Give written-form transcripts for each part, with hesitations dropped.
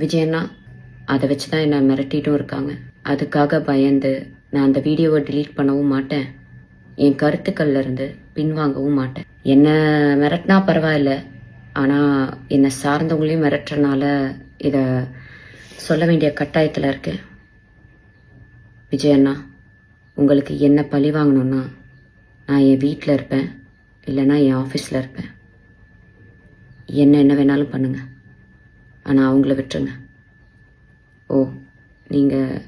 விஜயண்ணா அதை வச்சு தான் என்னை மிரட்டிட்டும் இருக்காங்க. அதுக்காக பயந்து நான் அந்த வீடியோவை டிலீட் பண்ணவும் மாட்டேன், என் கருத்துக்கள்ல இருந்து பின்வாங்கவும் மாட்டேன். என்ன மிரட்டினா பரவாயில்ல, ஆனால் என்னை சார்ந்தவங்களையும் மிரட்டுறனால இதை சொல்ல வேண்டிய கட்டாயத்தில் இருக்கேன். விஜயண்ணா, உங்களுக்கு என்ன பழி வாங்கணும்னா நான் என் வீட்டில் இருப்பேன், இல்லைன்னா என் ஆஃபீஸில் இருப்பேன். என்ன வேணாலும் பண்ணுங்க, ஆனால் அவங்கள விட்டுருங்க. ஓ, நீங்கள்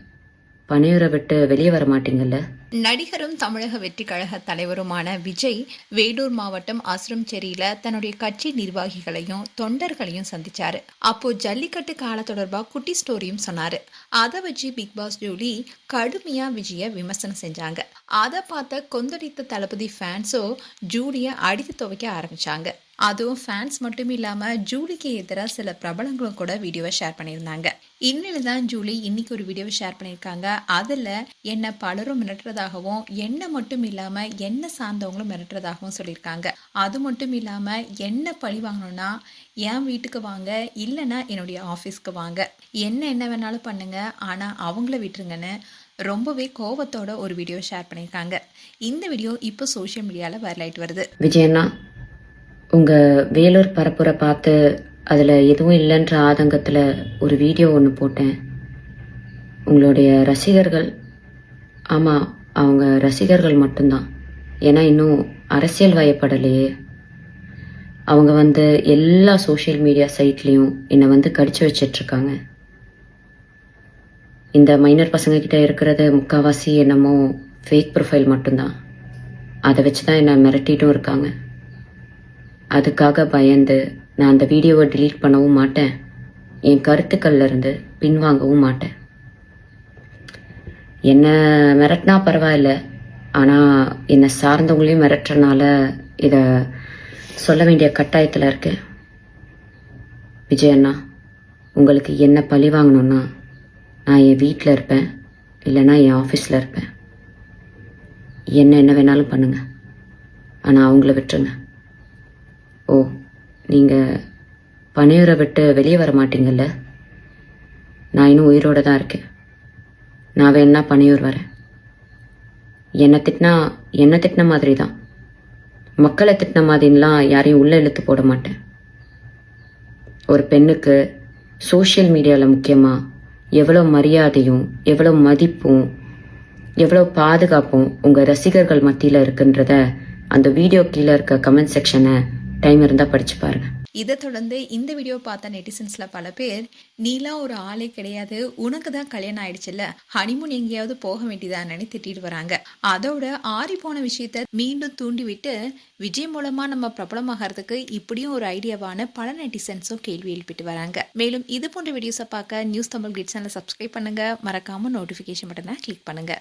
பனையூரை விட்டு வெளியே வர மாட்டீங்கல்ல? நடிகரும் தமிழக வெற்றி கழக தலைவருமான விஜய் வேலூர் மாவட்டம் அஸ்ரம்சேரியில தன்னுடைய கட்சி நிர்வாகிகளையும் தொண்டர்களையும் சந்திச்சாரு. அப்போ ஜல்லிக்கட்டு கால தொடர்பா குட்டி ஸ்டோரியும் சொன்னாரு. அதை வச்சு பிக் பாஸ் ஜூலி கடுமையா விஜய விமர்சனம் செஞ்சாங்க. அதை பார்த்த கொந்தளித்த தளபதி ஃபேன்ஸோ ஜூலியை அடித்து துவைக்க ஆரம்பிச்சாங்க. அதுவும் ஃபேன்ஸ் மட்டும் இல்லாமல் ஜூலிக்கு எதிராக சில பிரபலங்களும் கூட வீடியோவை ஷேர் பண்ணியிருந்தாங்க. இந்நிலையில் தான் ஜூலி இன்னைக்கு ஒரு வீடியோவை ஷேர் பண்ணியிருக்காங்க. அதில் என்ன பலரும் மிரட்டுறதாகவும் என்ன மட்டும் இல்லாமல் என்ன சார்ந்தவங்களும் மிரட்டுறதாகவும் சொல்லியிருக்காங்க. அது மட்டும் இல்லாமல் என்ன பழி வாங்கணும்னா என் வீட்டுக்கு வாங்க, இல்லைன்னா என்னுடைய ஆஃபீஸ்க்கு வாங்க, என்ன வேணாலும் பண்ணுங்க, ஆனால் அவங்கள விட்டுருங்கன்னு ரொம்பவே கோபத்தோட ஒரு வீடியோ ஷேர் பண்ணியிருக்காங்க. இந்த வீடியோ இப்போ சோஷியல் மீடியாவில் வைரல் ஆயிட்டு வருது. விஜயண்ணா, உங்கள் வேலூர் பரப்புரை பார்த்து அதில் எதுவும் இல்லைன்ற ஆதங்கத்தில் ஒரு வீடியோ ஒன்று போட்டேன். உங்களுடைய ரசிகர்கள், ஆமாம் அவங்க ரசிகர்கள் மட்டும்தான், ஏன்னா இன்னும் அரசியல் வயப்படலையே, அவங்க எல்லா சோஷியல் மீடியா சைட்லேயும் என்னை கடிச்சு வச்சிட்ருக்காங்க. இந்த மைனர் பசங்கக்கிட்ட இருக்கிறது முக்கால்வாசி என்னமோ ஃபேக் ப்ரொஃபைல் மட்டும்தான். அதை வச்சு தான் என்னை மிரட்டிட்டும் இருக்காங்க. அதுக்காக பயந்து நான் அந்த வீடியோவை டிலீட் பண்ணவும் மாட்டேன், என் கருத்துக்கள்ல இருந்து பின்வாங்கவும் மாட்டேன். என்ன மிரட்டினா பரவாயில்ல, ஆனால் என்னை சார்ந்தவங்களையும் மிரட்டுறனால இதை சொல்ல வேண்டிய கட்டாயத்தில் இருக்கேன். விஜயண்ணா, உங்களுக்கு என்ன பழி வாங்கணும்னா நான் என் வீட்டில் இருப்பேன், இல்லைன்னா என் ஆஃபீஸில் இருப்பேன். என்ன வேணாலும் பண்ணுங்க, ஆனால் அவங்கள விட்டுருங்க. ஓ, நீங்கள் பனையூரை விட்டு வெளியே வர மாட்டீங்கல்ல? நான் இன்னும் உயிரோடு தான் இருக்கேன். நான் வேணா பனையூர் வரேன். என்னை திட்டின மாதிரி தான், மக்களை திட்டின மாதிரிலாம் யாரையும் உள்ளே இழுத்து போட மாட்டேன். ஒரு பெண்ணுக்கு சோஷியல் மீடியாவில் முக்கியமாக எவ்வளோ மரியாதையும் எவ்வளோ மதிப்பும் எவ்வளோ பாதுகாப்பும் உங்கள் ரசிகர்கள் மத்தியில் இருக்குன்றத அந்த வீடியோ கீழே இருக்க கமெண்ட் செக்ஷனை டைம் இருந்தால் படிச்சு பாருங்க. இதை தொடர்ந்து இந்த வீடியோ பார்த்த நெட்டிசன்ஸ்ல பல பேர், நீலாம் ஒரு ஆளே கிடையாது, உனக்கு தான் கல்யாணம் ஆயிடுச்சுல்ல, ஹனிமூன் எங்கேயாவது போக வேண்டியதானு திட்டிட்டு வராங்க. அதோட ஆறி போன விஷயத்த மீண்டும் தூண்டி விட்டு விஜய் மூலமா நம்ம பிரபலமாகறதுக்கு இப்படியும் ஒரு ஐடியாவான பல நெட்டிசன்ஸும் கேள்வி எழுப்பிட்டு வராங்க. மேலும் இது போன்ற வீடியோஸை பார்க்க நியூஸ் தமிழ் கிளிட்ஸ் சேனலை சப்ஸ்கிரைப் பண்ணுங்க, மறக்காம நோட்டிஃபிகேஷன் பட்டனை கிளிக் பண்ணுங்க.